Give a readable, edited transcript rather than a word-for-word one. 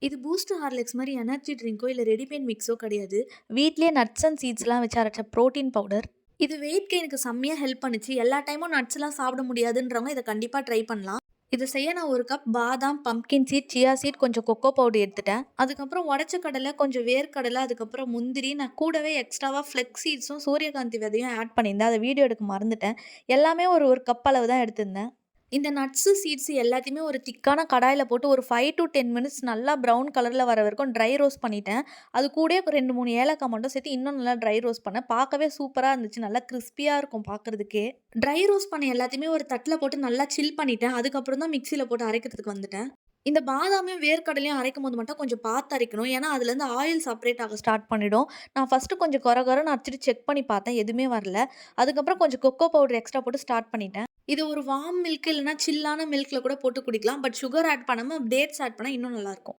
இது boost Horlicks மாரி energy Trinco இல்ல ரெடிமேட் மிக்ஸோ கிடையாது. வீட்லயே நட்ஸ் அண்ட் சீட்ஸ்லாம் வச்சு அரைச்ச புரோட்டீன் பவுடர். இது வெயிட் கெயினுக்கு செம்மையா ஹெல்ப் பண்ணுச்சு. எல்லா டைமும் நட்ஸ்லாம் சாப்பிட முடியாதுன்றவங்க இத கண்டிப்பா ட்ரை பண்ணலாம். இத செய்ய நான் 1 கப் பாதாம், பம்ப்கின் சீட், சியா சீட், கொஞ்சம் கொக்கோ பவுடர் எடுத்துட்டேன். அதுக்கப்புறம் உடைச்ச கடலை, கொஞ்சம் வேர்க்கடலை, அதுக்கப்புறம் முந்திரி, நான் கூடவே எக்ஸ்ட்ராவா ஃப்ளெக்ஸ் சீட்ஸும், சூரியகாந்தி விதையும் ஆட் பண்ணியிருந்தேன். அத வீடியோ எடுக்க மறந்துட்டேன். எல்லாமே ஒரு 1 கப் அளவு தான் எடுத்திருந்தேன். இந்த நட்ஸு, சீட்ஸு எல்லாத்தையுமே ஒரு திக்கான கடாயில போட்டு ஒரு 5 டூ 10 மினிட்ஸ் நல்லா ப்ரவுன் கலர்ல வர வரைக்கும் ட்ரை ரோஸ்ட் பண்ணிட்டேன். அது கூடயே 2, 3 ஏலக்காய் மட்டும் சேர்த்து இன்னும் நல்லா ட்ரை ரோஸ்ட் பண்ணேன். பார்க்கவே சூப்பரா இருந்துச்சு. நல்லா கிரிஸ்பியா இருக்கும் பார்க்கறதுக்கே. ட்ரை ரோஸ்ட் பண்ண எல்லாத்தையுமே ஒரு தட்டுல போட்டு நல்லா சில் பண்ணிட்டேன். அதுக்கப்புறம் தான் மிக்ஸியில போட்டு அரைக்கிறதுக்கு வந்துட்டேன். இந்த பாதாமையும், வேர்க்கடலையும் அரைக்கும்போது மட்டும் கொஞ்சம் பார்த்து அரைக்கணும். ஏன்னா, அதுலேருந்து ஆயில் செப்பரேட் ஆக ஸ்டார்ட் பண்ணிடும். நான் ஃபர்ஸ்ட்டு கொஞ்சம் கொர கொரன்னு அரைச்சுட்டு செக் பண்ணி பார்த்தேன். எதுவுமே வரல. அதுக்கப்புறம் கொஞ்சம் கொக்கோ பவுடர் எக்ஸ்ட்ரா போட்டு ஸ்டார்ட் பண்ணிட்டேன். இது ஒரு வார்ம் மில்க் இல்லன்னா சில்லான மில்க்ல கூட போட்டு குடிக்கலாம். பட் சுகர் ஆட் பண்ணாம டேட்ஸ் ஆட் பண்ணா இன்னும் நல்லாயிருக்கும்.